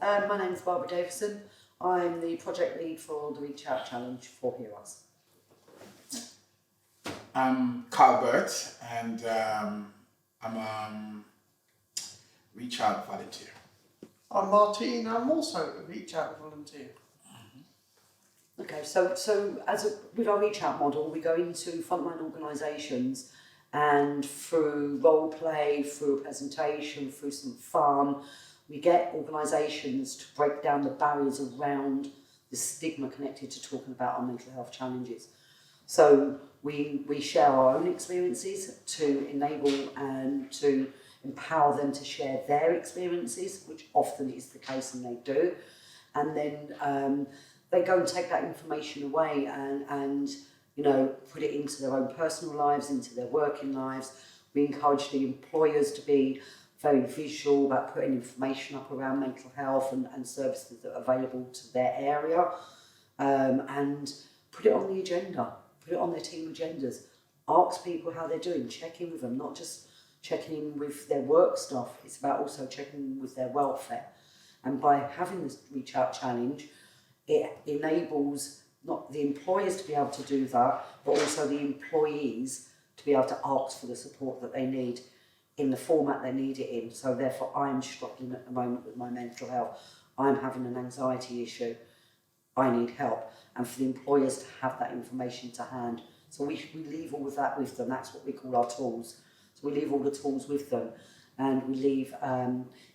My name is Barbara Davison. I'm the project lead for the Reachout Challenge for Heroes. I'm Carl Burt, and I'm a Reachout volunteer. I'm Martine, I'm also a Reachout volunteer. Okay, so with our Reachout model, we go into frontline organisations and through role play, through a presentation, through some fun, we get organisations to break down the barriers around the stigma connected to talking about our mental health challenges. So we share our own experiences to enable and to empower them to share their experiences, which often is the case, and they do. And then they go and take that information away and put it into their own personal lives, into their working lives. We encourage the employers to be very visual about putting information up around mental health and services that are available to their area, and put it on the agenda, put it on their team agendas. Ask people how they're doing, check in with them, not just checking in with their work stuff, it's about also checking in with their welfare. And by having this Reachout Challenge, it enables not the employers to be able to do that, but also the employees to be able to ask for the support that they need in the format they need it in. So therefore I'm struggling at the moment with my mental health. I'm having an anxiety issue. I need help. And for the employers to have that information to hand. So we leave all of that with them. That's what we call our tools. So we leave all the tools with them, and we leave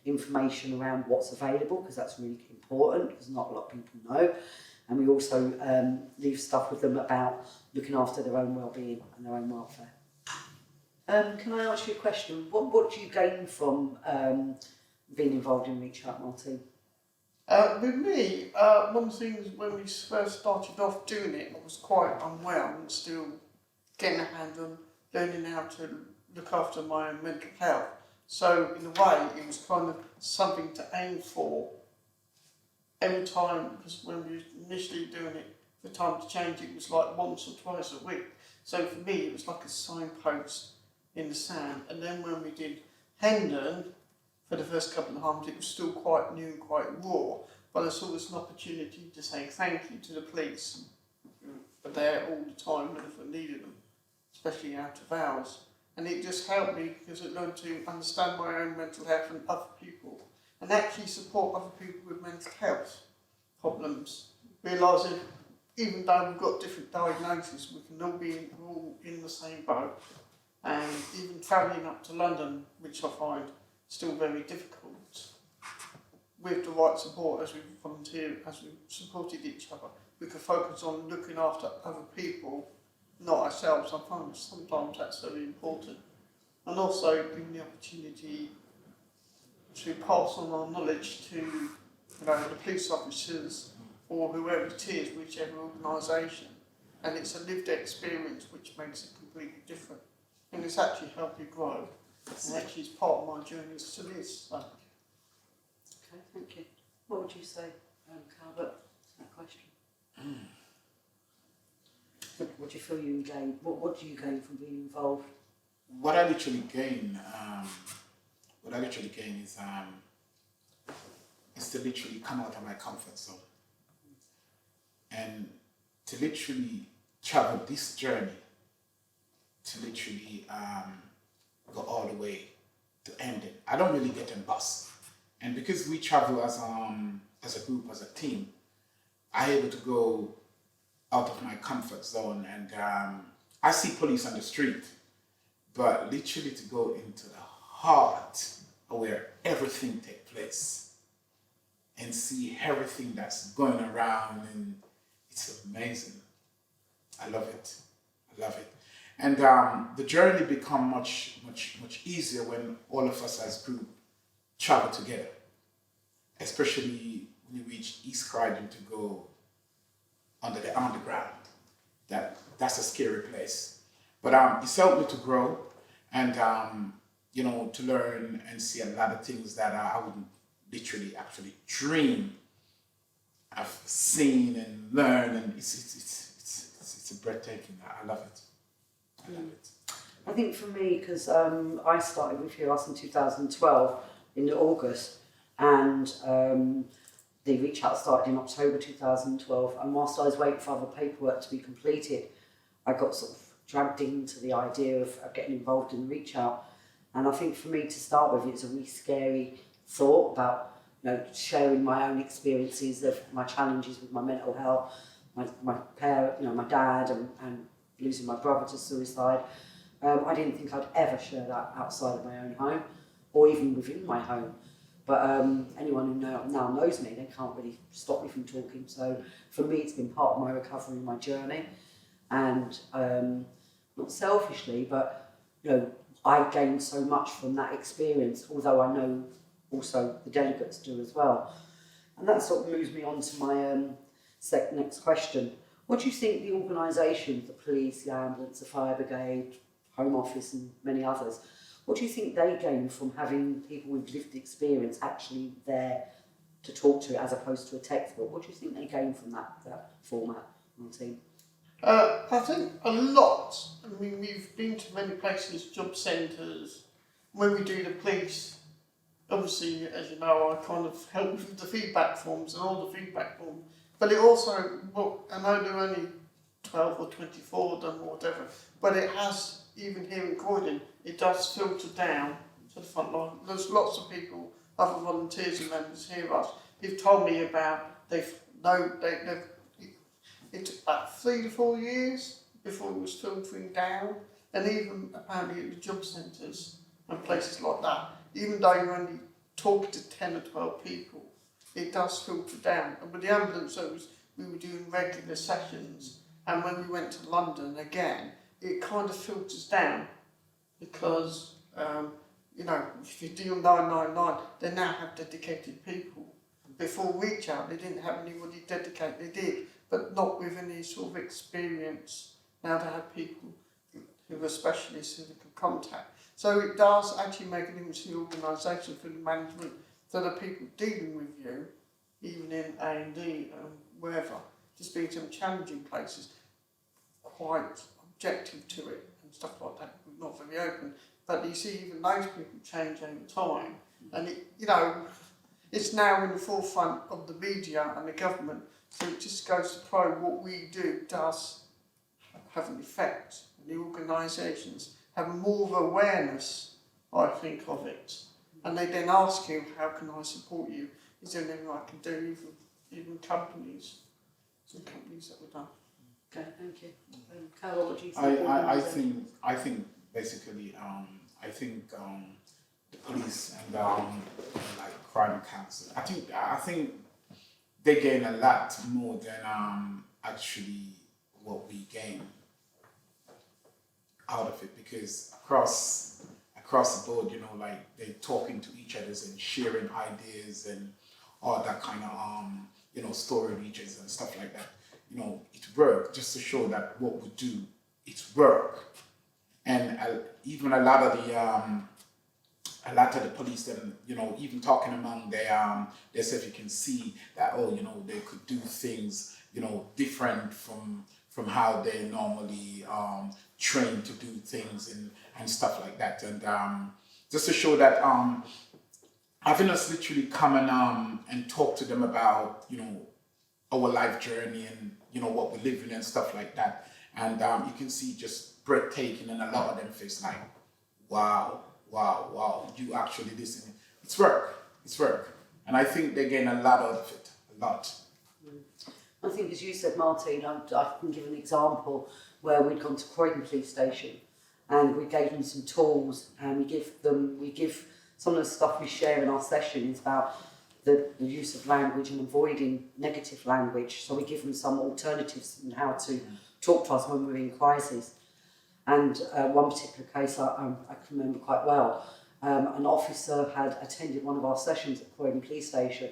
information around what's available, because that's really important, because not a lot of people know. And we also leave stuff with them about looking after their own well-being and their own welfare. Can I ask you a question? What do you gain from being involved in Reachout, Martine? With me, one of the things when we first started off doing it, I was quite unwell and still getting a hand on learning how to look after my own mental health. So in a way, it was kind of something to aim for every time, because when we were initially doing it, the time to change it was like once or twice a week. So for me, it was like a signpost in the sand. And then when we did Hendon, for the first couple of times, it was still quite new and quite raw, but I saw this an opportunity to say thank you to the police who are there all the time if I needed them, especially out of hours. And it just helped me because it learned to understand my own mental health and other people, and actually support other people with mental health problems, realising even though we've got different diagnoses, we can all be all in the same boat. And even travelling up to London, which I find still very difficult, with the right support as we volunteer, as we supported each other, we could focus on looking after other people, not ourselves. I find sometimes that's very important. And also giving the opportunity to pass on our knowledge to the police officers or whoever it is, whichever organisation. And it's a lived experience which makes it completely different. And it's actually helped me grow. And actually it's part of my journey to this. So. Okay, thank you. What would you say, Calvert, to that question? What do you feel you gain? What do you gain from being involved? What I literally gain is to literally come out of my comfort zone and to literally travel this journey, to literally go all the way to end it. I don't really get in bus, and because we travel as a group, as a team, I'm able to go out of my comfort zone, and I see police on the street, but literally to go into the heart of where everything takes place and see everything that's going around, and it's amazing. I love it. And the journey become much easier when all of us as a group travel together, especially when you reach East Croydon to go under the underground. That's a scary place. But it's helped me to grow and to learn and see a lot of things that I wouldn't literally actually dream of seeing and learn, and it's breathtaking. I love it. I think for me, because I started with Heroes in 2012 in August, and the reach out started in October 2012, and whilst I was waiting for other paperwork to be completed, I got sort of dragged into the idea of getting involved in the reach out. And I think for me to start with, it's a really scary thought about, you know, sharing my own experiences of my challenges with my mental health, my parent, you know, my dad, and losing my brother to suicide. I didn't think I'd ever share that outside of my own home, or even within my home. But anyone who now knows me, they can't really stop me from talking. So for me, it's been part of my recovery, my journey. And not selfishly, but, you know, I gained so much from that experience, although I know also the delegates do as well. And that sort of moves me on to my next question. What do you think the organisations, the police, the ambulance, the fire brigade, Home Office and many others, what do you think they gain from having people with lived experience actually there to talk to, as opposed to a textbook? What do you think they gain from that format on the team? I think a lot. I mean, we've been to many places, job centres. When we do the police, obviously, as you know, I kind of help with the feedback forms and all the feedback forms. But it also, well, I know there are only 12 or 24 of them or whatever, but it has, even here in Croydon, it does filter down to the front line. There's lots of people, other volunteers and members here, us, who've told me about, it took about 3 to 4 years before it was filtering down, and even apparently at the job centres and places like that, even though you're only talking to 10 or 12 people, it does filter down. And with the ambulance service, we were doing regular sessions, and when we went to London again, it kind of filters down because, you know, if you do 999, they now have dedicated people. Before Reach Out, they didn't have anybody dedicated. They did, but not with any sort of experience. Now they have people who are specialists who they can contact. So it does actually make a difference to the organisation, for the management, for the people dealing with you, even in A&D and wherever, just being some challenging places, quite objective to it and stuff like that, not very open. But you see even those people change over time, and it, you know, it's now in the forefront of the media and the government, so it just goes to probe what we do does have an effect. And the organisations have more of awareness, I think, of it. And they then ask you, how can I support you? Is there anything I can do, even companies, some companies that we've done. Okay, thank you. Carol, what do you think? I think basically, I think the police and like crime council, I think they gain a lot more than actually what we gain out of it, because across the board, you know, like they're talking to each other and sharing ideas and all that kind of you know, story reaches and stuff like that. You know, it worked just to show that what we do, it's work. And even a lot of the police, then, you know, even talking among themselves, you can see that, oh, you know, they could do things, you know, different from how they normally train to do things and stuff like that. And just to show that having us literally come and talk to them about, you know, our life journey and, you know, what we're living and stuff like that. And you can see just breathtaking, and a lot of them face like, wow, you actually listen. It's work. And I think they gain a lot out of it, a lot. I think, as you said, Martine, I can give an example where we'd gone to Croydon Police Station and we gave them some tools, and we give some of the stuff we share in our sessions about the use of language and avoiding negative language. So we give them some alternatives in how to talk to us when we're in crisis. And one particular case I can remember quite well. An officer had attended one of our sessions at Croydon Police Station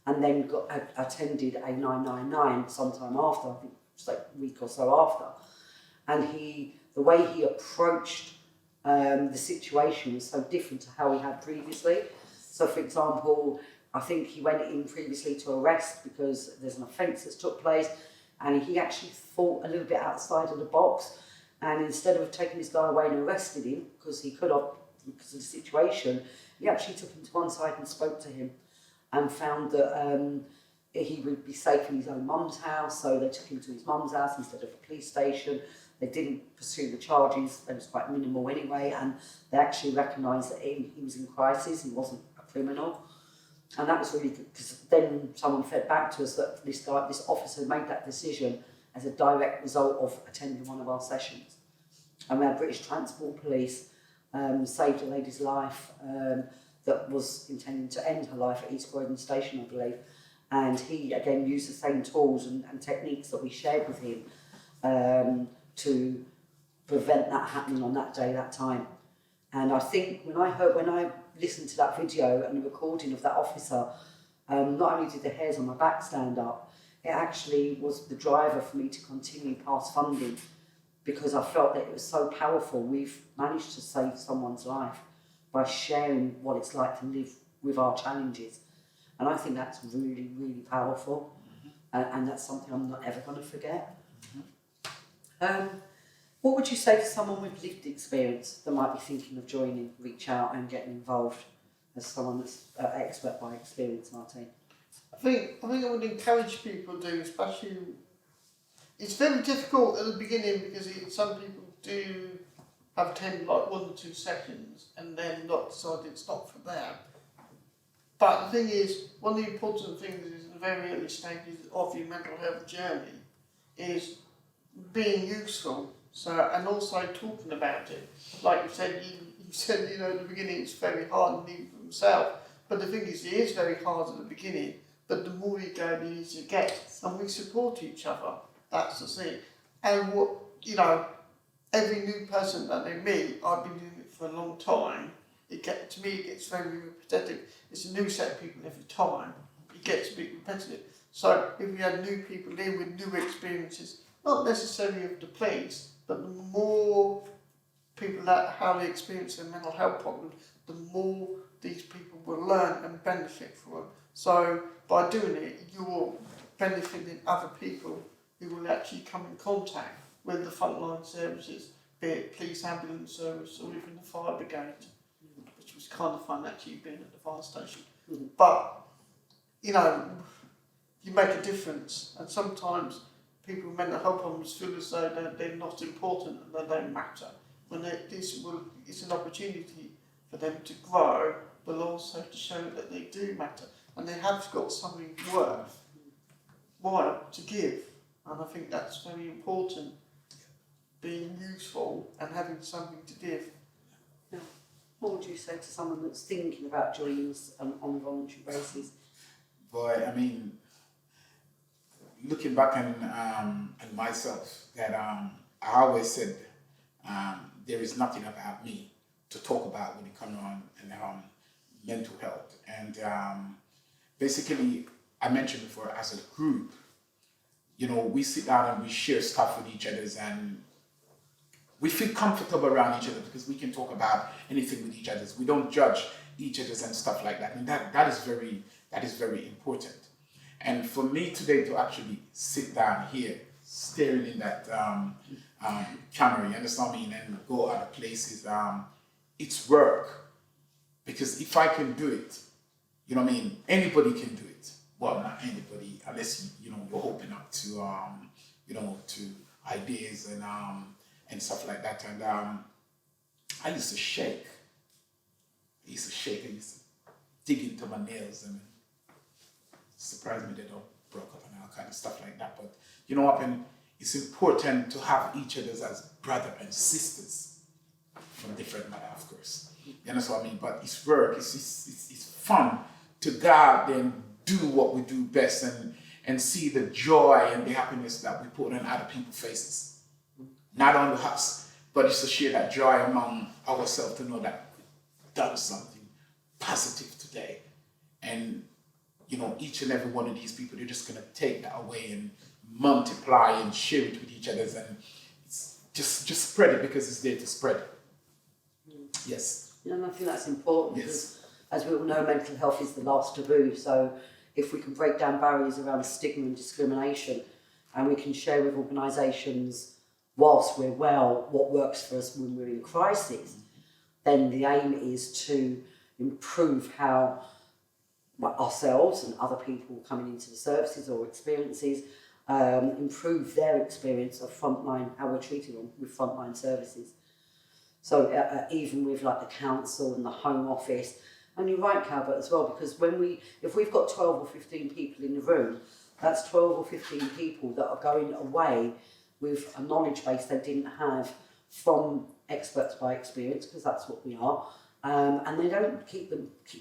and then attended a 999 sometime after, I think it was like a week or so after. And the way he approached the situation was so different to how he had previously. So, for example, I think he went in previously to arrest because there's an offence that's took place, and he actually thought a little bit outside of the box. And instead of taking this guy away and arrested him, because he could have, because of the situation, he actually took him to one side and spoke to him. and found that he would be safe in his own mum's house, so they took him to his mum's house instead of a police station. They didn't pursue the charges, they was quite minimal anyway, and they actually recognised that he was in crisis, he wasn't a criminal. And that was really good, because then someone fed back to us that this officer made that decision as a direct result of attending one of our sessions. And we had British Transport Police saved a lady's life that was intending to end her life at East Croydon Station, I believe. And he, again, used the same tools and techniques that we shared with him to prevent that happening on that day, that time. And I think when I listened to that video and the recording of that officer, not only did the hairs on my back stand up, it actually was the driver for me to continue past funding, because I felt that it was so powerful. We've managed to save someone's life by sharing what it's like to live with our challenges. And I think that's really, really powerful. And that's something I'm not ever going to forget. What would you say to someone with lived experience that might be thinking of joining Reachout and getting involved, as someone that's expert by experience, Martine? I think I would encourage people to, especially, it's very difficult at the beginning because some people do have attended like 1 or 2 sessions and then not decided it's not for them. But the thing is, one of the important things is in the very early stages of your mental health journey is being useful. So, and also talking about it. Like you said, you know, at the beginning it's very hard and even for himself. But the thing is, it is very hard at the beginning, but the more you go, the easier it gets. And we support each other. That's the thing. And what, you know, every new person that they meet, I've been doing it for a long time, to me it gets very repetitive. It's a new set of people every time. It gets a bit repetitive. So if we had new people in with new experiences, not necessarily of the place, but the more people that how they experience their mental health problems, the more these people will learn and benefit from it. So by doing it, you're benefiting other people who will actually come in contact with the frontline services, be it police, ambulance service, or even the fire brigade, which was kind of fun actually being at the fire station. But, you know, you make a difference, and sometimes people with mental health problems feel as though they're not important and they don't matter. When it's an opportunity for them to grow, but also to show that they do matter and they have got something worthwhile to give. And I think that's very important, being useful and having something to give. Yeah. What would you say to someone that's thinking about joining us on a voluntary basis? Boy, I mean, looking back at myself, that I always said there is nothing about me to talk about when it comes on mental health. And basically, I mentioned before, as a group, you know, we sit down and we share stuff with each other, and we feel comfortable around each other because we can talk about anything with each other. We don't judge each other and stuff like that. And that is very important. And for me today to actually sit down here, staring in that camera, you understand me, and go other places, it's work. Because if I can do it, you know what I mean, anybody can do it. Well, not anybody, unless you're open up to to ideas and stuff like that. And I used to shake. I used to dig into my nails and surprised me they don't broke up and all kind of stuff like that. But you know what, and it's important to have each other as brother and sisters from different mother, of course. You understand what I mean? But it's work, it's fun to go out there and do what we do best and see the joy and the happiness that we put on other people's faces. Not only us, but it's to share that joy among ourselves, to know that we've done something positive today. And you know, each and every one of these people, they're just going to take that away and multiply and share it with each other, and it's just spread it because it's there to spread. Yes. You know, I think that's important. Yes. Because, as we all know, mental health is the last taboo. So if we can break down barriers around stigma and discrimination, and we can share with organisations whilst we're well what works for us when we're in crisis, then the aim is to improve how ourselves and other people coming into the services or experiences, improve their experience of frontline, how we're treated with frontline services. So even with like the council and the Home Office, and you're right, Calvert, as well, because if we've got 12 or 15 people in the room, that's 12 or 15 people that are going away with a knowledge base they didn't have from experts by experience, because that's what we are, and they don't keep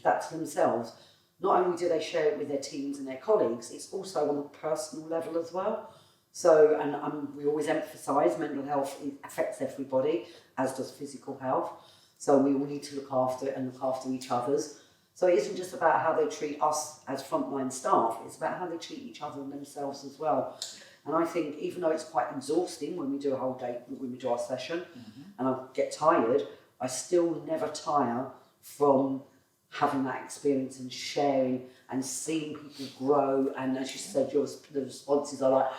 that to themselves. Not only do they share it with their teams and their colleagues, it's also on a personal level as well. So, and we always emphasise mental health affects everybody, as does physical health. So we all need to look after it and look after each other's. So it isn't just about how they treat us as frontline staff, it's about how they treat each other and themselves as well. And I think even though it's quite exhausting when we do a whole day, when we do our session, and I get tired, I still never tire from having that experience and sharing and seeing people grow. And as you said, the responses are like,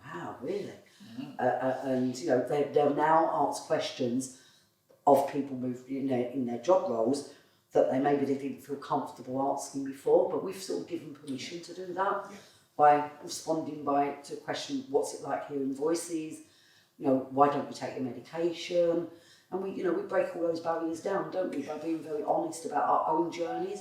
wow, really? And you know, they'll now ask questions of people in their job roles that maybe they didn't feel comfortable asking before, but we've sort of given permission to do that by responding to a question, what's it like hearing voices? You know, why don't you take your medication? And we break all those barriers down, don't we, by being very honest about our own journeys.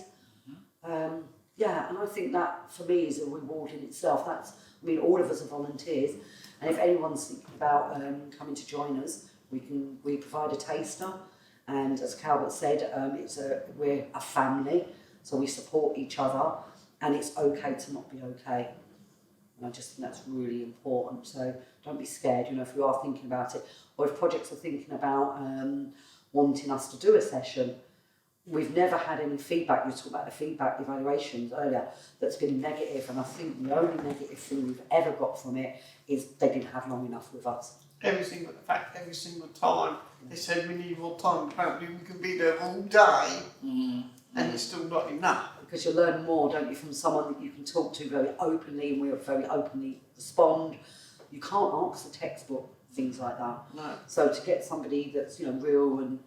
And I think that for me is a reward in itself. All of us are volunteers, and if anyone's thinking about coming to join us, we provide a taster, and as Calvert said, we're a family, so we support each other, and it's okay to not be okay. And I just think that's really important. So don't be scared, if you are thinking about it, or if projects are thinking about wanting us to do a session. We've never had any feedback. You talked about the feedback evaluations earlier, that's been negative, and I think the only negative thing we've ever got from it is they didn't have long enough with us. Every single time they said we need more time. Apparently we can be there all day, and it's still not enough. Because you learn more, don't you, from someone that you can talk to very openly, and we very openly respond. You can't ask the textbook things like that. No. So to get somebody that's real and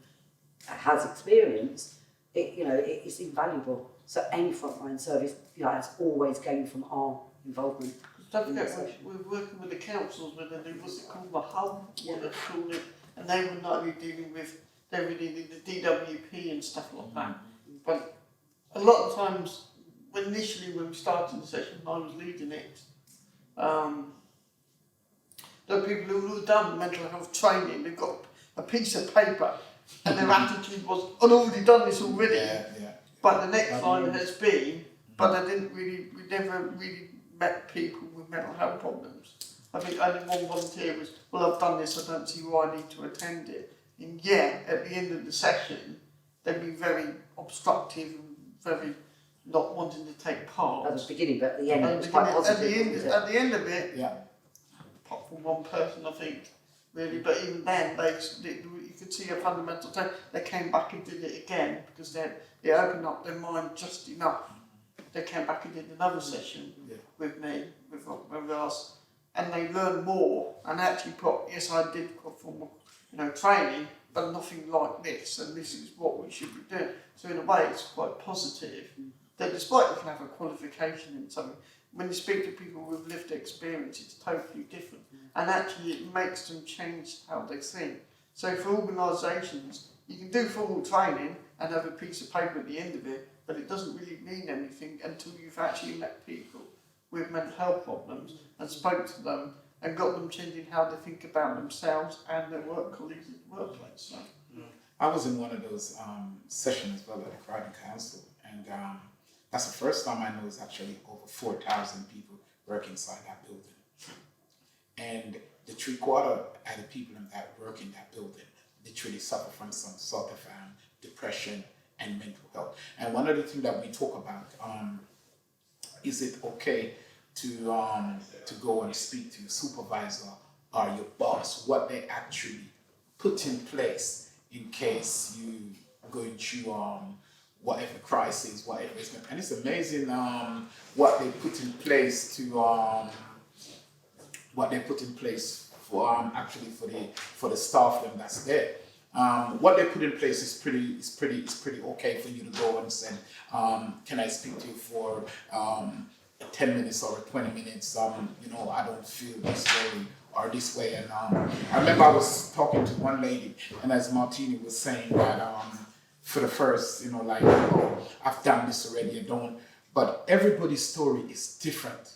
has experience, it's invaluable. So any frontline service, has always gained from our involvement. Don't forget, we're working with the councils with what's it called, the hub, what they call it, and they were not only dealing with, they were dealing with the DWP and stuff like that. But a lot of times, initially when we started the session, I was leading it. There are people who have done mental health training, they've got a piece of paper, and their attitude was, I've already done this already. But the next line has been, but we never really met people with mental health problems. I think only one volunteer was, well, I've done this, I don't see why I need to attend it. And at the end of the session, they'd be very obstructive and very not wanting to take part. At the beginning, but at the end, it was quite positive. At the end of it, apart from one person, I think, really, but even then, you could see a fundamental change. They came back and did it again because they opened up their mind just enough. They came back and did another session with me, with us, and they learned more. And actually, yes, I did formal, training, but nothing like this. And this is what we should be doing. So in a way, it's quite positive. That despite you can have a qualification in something, when you speak to people with lived experience, it's totally different. And actually, it makes them change how they think. So for organisations, you can do formal training and have a piece of paper at the end of it, but it doesn't really mean anything until you've actually met people with mental health problems and spoke to them and got them changing how they think about themselves and their work colleagues at the workplace. So. I was in one of those sessions as well at the Croydon Council, and that's the first time I know it's actually over 4,000 people work inside that building. And the 3/4 of the people that work in that building literally suffer from some sort of depression and mental health. And one of the things that we talk about, is it okay to go and speak to your supervisor or your boss, what they actually put in place in case you going through whatever crisis, whatever is going. And it's amazing what they put in place for actually for the staff that's there. What they put in place is pretty okay for you to go and say, can I speak to you for 10 minutes or 20 minutes? I don't feel this way or this way. And I remember I was talking to one lady, and as Martini was saying that for the first, I've done this already, I don't. But everybody's story is different,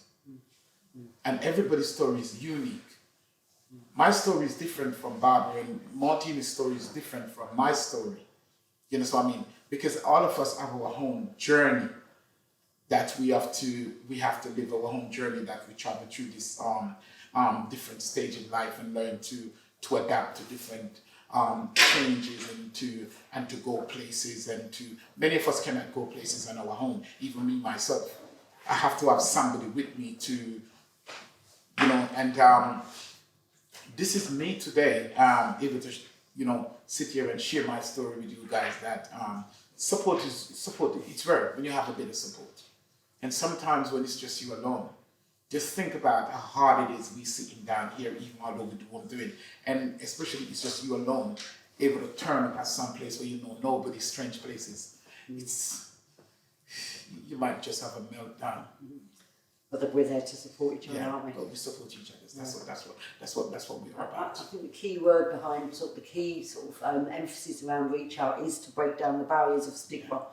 and everybody's story is unique. My story is different from Barbara, and Martina's story is different from my story. You know what I mean? Because all of us have our own journey that we have to live our own journey, that we travel through this different stage in life and learn to adapt to different changes and to go places, and to many of us cannot go places on our own. Even me myself, I have to have somebody with me to, and this is me today, able to sit here and share my story with you guys. That support. It's rare when you have a bit of support, and sometimes when it's just you alone. Just think about how hard it is we sitting down here, even although we do what we're doing, and especially it's just you alone, able to turn up at some place where you know nobody, strange places. You might just have a meltdown. But we're there to support each other, aren't we? But we support each other. That's what we're about. I think the key word behind the key emphasis around Reach Out is to break down the barriers of stigma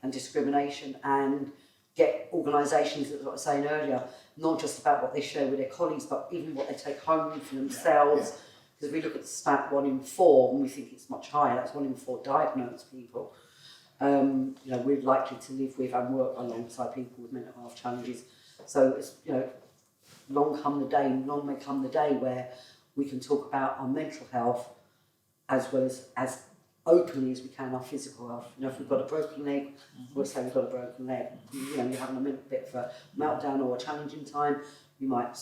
and discrimination, and get organisations, as I was saying earlier, not just about what they share with their colleagues, but even what they take home for themselves. Because we look at the stat 1 in 4, and we think it's much higher. That's 1 in 4 diagnosed people. We're likely to live with and work alongside people with mental health challenges. So it's, long may come the day where we can talk about our mental health as well as openly as we can our physical health. If we've got a broken leg, we'll say we've got a broken leg. You're having a bit of a meltdown or a challenging time, you might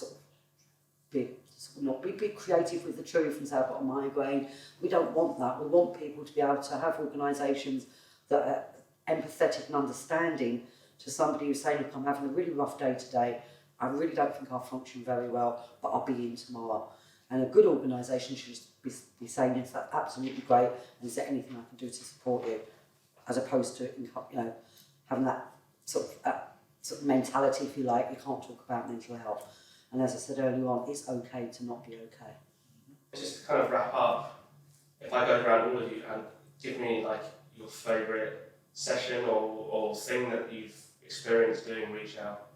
not be creative with the truth and say, I've got a migraine. We don't want that. We want people to be able to have organisations that are empathetic and understanding to somebody who's saying, look, I'm having a really rough day today. I really don't think I'll function very well, but I'll be in tomorrow. And a good organisation should just be saying, yes, that's absolutely great, and is there anything I can do to support you? As opposed to, having that sort of mentality, if you like, you can't talk about mental health. And as I said earlier on, it's okay to not be okay. Just to kind of wrap up, if I go around all of you and give me your favourite session or thing that you've experienced doing Reach Out,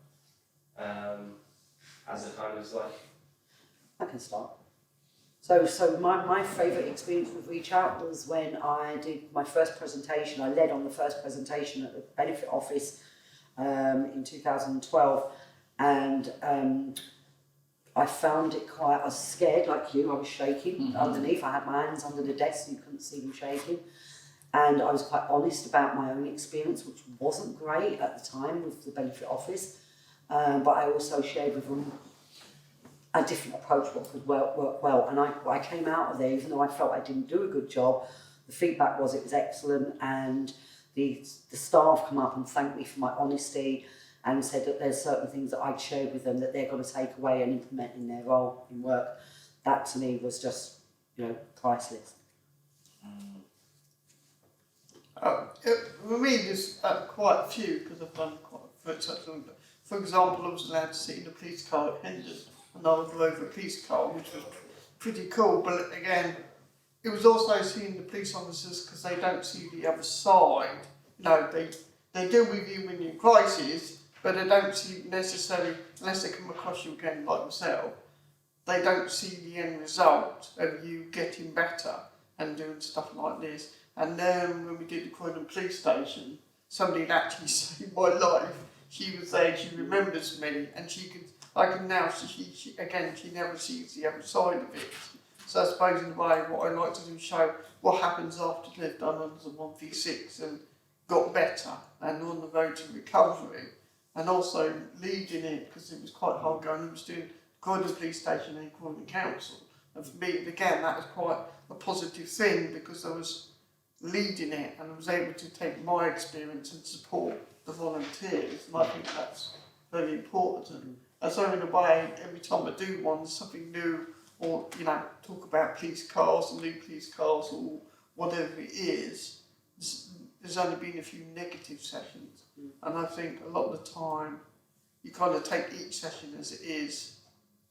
as a kind of I can start. So my favourite experience with Reach Out was when I did my first presentation. I led on the first presentation at the Benefit Office in 2012, and I found it I was scared like you, I was shaking underneath. I had my hands under the desk so you couldn't see them shaking. And I was quite honest about my own experience, which wasn't great at the time with the Benefit Office. But I also shared with them a different approach, what could work well. And I came out of there, even though I felt I didn't do a good job, the feedback was it was excellent, and the staff come up and thanked me for my honesty and said that there's certain things that I'd shared with them that they're going to take away and implement in their role in work. That to me was just, priceless. For me, there's quite a few, because I've done quite a few. For example, I was allowed to sit in a police car at Hendon, and I would drove a police car, which was pretty cool. But again, it was also seeing the police officers, because they don't see the other side. They deal with you when you're in crisis, but they don't see necessarily, unless they come across you again like myself, they don't see the end result of you getting better and doing stuff like this. And then when we did the Croydon police station, somebody had actually saved my life. She was there, she remembers me, and she never sees the other side of it. So I suppose in a way what I like to do is show what happens after they've done under the 1v6 and got better and on the road to recovery, and also leading it, because it was quite hard going. I was doing Croydon police station and Croydon council, and for me again that was quite a positive thing, because I was leading it and I was able to take my experience and support the volunteers, and I think that's very important. And so in a way, every time I do one, something new, or talk about police cars and new police cars, whatever it is, there's only been a few negative sessions. And I think a lot of the time you kind of take each session as it is,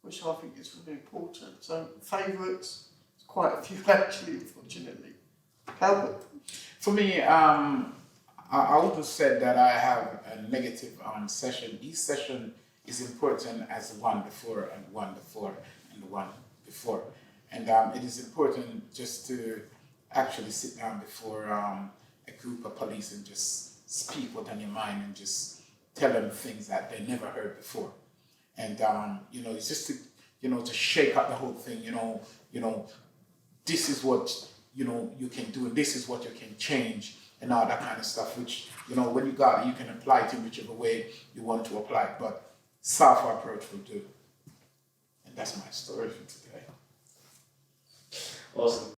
which I think is really important. So favourites, quite a few actually, unfortunately. Albert? For me, I would have said that I have a negative session. Each session is important as the one before and the one before and the one before. And it is important just to actually sit down before a group of police and just speak what's on your mind and just tell them things that they never heard before. And you know, it's just to, you know, to shake up the whole thing. You know, this is what, you know, you can do, and this is what you can change, and all that kind of stuff. Which, you know, when you got it, you can apply it in whichever way you want to apply it. But soft approach will do. And that's my story for today. Awesome.